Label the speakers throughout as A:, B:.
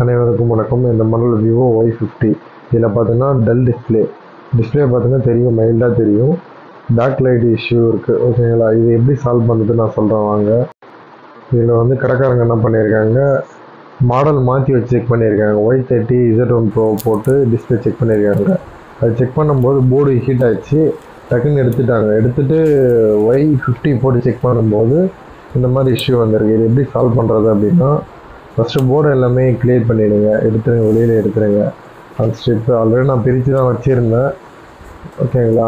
A: அனைவருக்கும் வணக்கம். இந்த மாடல் விவோ Y50. இதில் பார்த்தீங்கன்னா டல் டிஸ்பிளே பார்த்தீங்கன்னா தெரியும், மைல்டாக தெரியும். பேக் லைட் இஷ்யூ இருக்குது. ஓகேங்களா, இது எப்படி சால்வ் பண்ணுறது நான் சொல்கிறேன் வாங்க. இதில் வந்து கடைக்காரங்க என்ன பண்ணியிருக்காங்க, மாடல் மாற்றி வச்சு செக் பண்ணியிருக்காங்க. Y30 Z1 Pro போட்டு டிஸ்பிளே செக் பண்ணியிருக்காங்க. அது செக் பண்ணும்போது போர்டு ஹீட் ஆகிடுச்சு, டக்குன்னு எடுத்துகிட்டு Y50 போட்டு செக் பண்ணும்போது இந்த மாதிரி இஷ்யூ வந்திருக்கு. இது எப்படி சால்வ் பண்ணுறது அப்படின்னா, ஃபஸ்ட்டு போர்டு எல்லாமே கிளியர் பண்ணிவிடுங்க, வெளியில் எடுத்துருங்க. அந்த ஸ்ட்ரிப்பு ஆல்ரெடி நான் பிரித்து தான் வச்சுருந்தேன். ஓகேங்களா,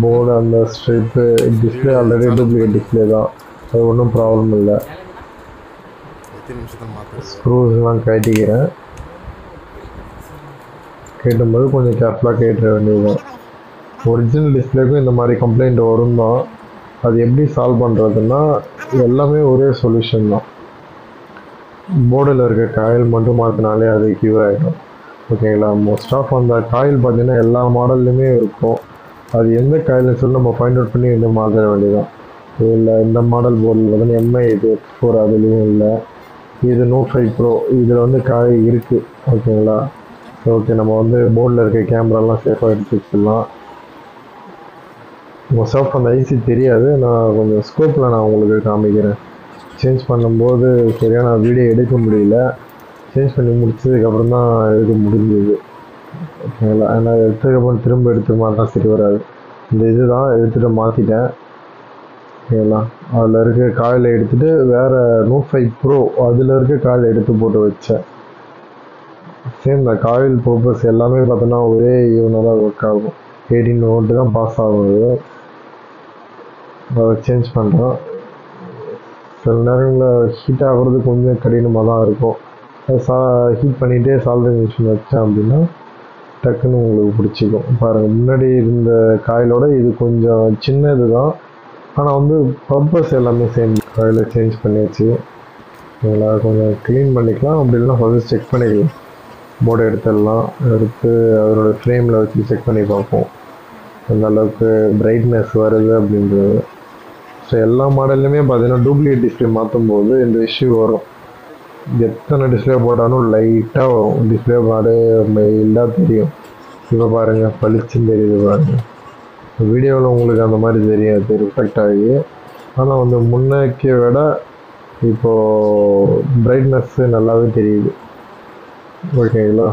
A: போர்டு அந்த strip display already duplicate display தான், அது ஒன்றும் ப்ராப்ளம் இல்லை. ஸ்க்ரூஸ்லாம் கட்டிக்கிறேன். கேட்டும்போது கொஞ்சம் கேர்ஃபுல்லாக கேட்டுற வேண்டியதுதான். ஒரிஜினல் டிஸ்பிளேக்கும் இந்த மாதிரி கம்ப்ளைண்ட் வரும் தான். அது எப்படி சால்வ் பண்ணுறதுன்னா, எல்லாமே ஒரே சொல்யூஷன் தான். போர்டில் இருக்க காயில் மட்டும் மாற்றினாலே அது க்யூர் ஆகிடும். ஓகேங்களா, மோஸ்ட் ஆஃப் அந்த காயில் பார்த்தீங்கன்னா எல்லா மாடல்லையுமே இருக்கும். அது எந்த காயில்னு சொல்லி நம்ம ஃபைண்ட் அவுட் பண்ணி வந்து மாற்ற வேண்டியதான். இல்லை இந்த மாடல் போர்டில் பார்த்தீங்கன்னா MI இது X4 அதுலேயும் இல்லை. இது Note 5 Pro இதில் வந்து காய் இருக்குது. ஓகேங்களா, ஓகே, நம்ம வந்து போர்டில் இருக்க கேமராலாம் சேஃபாக எடுத்து வச்சிடலாம். மோஸ்ட் ஆஃப் அந்த ஐசி தெரியாது, நான் கொஞ்சம் ஸ்கோப்பில் நான் உங்களுக்கு காமிக்கிறேன். சேஞ்ச் பண்ணும்போது சரியான வீடியோ எடுக்க முடியல, சேஞ்ச் பண்ணி முடிச்சதுக்கப்புறம் தான் எடுக்க முடிஞ்சது. ஓகேங்களா, நான் எடுத்ததுக்கப்புறம் திரும்ப எடுத்து மாற்றினா சரி வராது. இந்த இது தான் எடுத்துகிட்டு மாற்றிட்டேன். ஓகேங்களா, அதில் இருக்க காயில் எடுத்துகிட்டு வேறு Note 5 Pro அதில் இருக்க காயில் எடுத்து போட்டு வச்சேன். சேம் தான், காயில் பர்பஸ் எல்லாமே பார்த்தோன்னா ஒரே ஈவனாக தான் ஒர்க் ஆகும். 18 வோல்ட்டு தான் பாஸ் ஆகுது. அதை சேஞ்ச் பண்ணுறோம். சில நேரங்களில் ஹீட் ஆகிறது கொஞ்சம் கடினமாக தான் இருக்கும். ஹீட் பண்ணிகிட்டே சால்ட்ரிங் மிஷின் வச்சேன் அப்படின்னா டக்குன்னு உங்களுக்கு பிடிச்சிக்கும். பாருங்கள், முன்னாடி இருந்த காயிலோட இது கொஞ்சம் சின்னது தான், ஆனால் வந்து பர்பஸ் எல்லாமே சேம். காயில் சேஞ்ச் பண்ணியாச்சு. நல்லா கொஞ்சம் க்ளீன் பண்ணிக்கலாம், அப்படி இல்லைனா ஃபஸ்ட்டு செக் பண்ணிக்கலாம். போர்டை எடுத்து அதனோட ஃப்ரேமில் வச்சு செக் பண்ணி பார்ப்போம் எந்த அளவுக்கு பிரைட்னஸ் வருது அப்படின்றது. ஸோ எல்லா மாடல்லையுமே பார்த்தீங்கன்னா டூப்ளிகேட் டிஸ்பிளே மாற்றும் போது இந்த இஷ்யூ வரும். எத்தனை டிஸ்பிளே போட்டாலும் லைட்டாக வரும். டிஸ்பிளே பாடு மைல்டாக தெரியும். இப்போ பாருங்கள், பளிச்சுன்னு தெரியுது பாருங்கள். வீடியோவில் உங்களுக்கு அந்த மாதிரி தெரியாது ரிஃப்ளெக்ட் ஆகி, ஆனால் வந்து முன்னேக்கே விட இப்போது பிரைட்னஸ்ஸு நல்லாவே தெரியுது. ஓகேங்களா,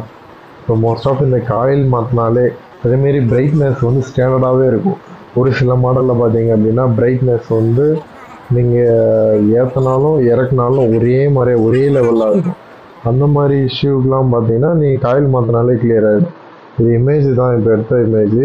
A: இப்போ மோஸ்ட் ஆஃப் இந்த காயில் மாற்றினாலே அதேமாரி பிரைட்னஸ் வந்து ஸ்டாண்டர்டாகவே இருக்கும். ஒரு சில மாடலில் பார்த்தீங்க அப்படின்னா பிரைட்னஸ் வந்து நீங்கள் ஏற்றினாலும் இறக்குனாலும் ஒரே லெவலில் இருக்கும். அந்த மாதிரி இஷ்யூக்கெலாம் பார்த்தீங்கன்னா நீங்கள் காயில் மாற்றினாலே கிளியர் ஆகிடும். இது இமேஜ் தான், இப்போ எடுத்த இமேஜ்.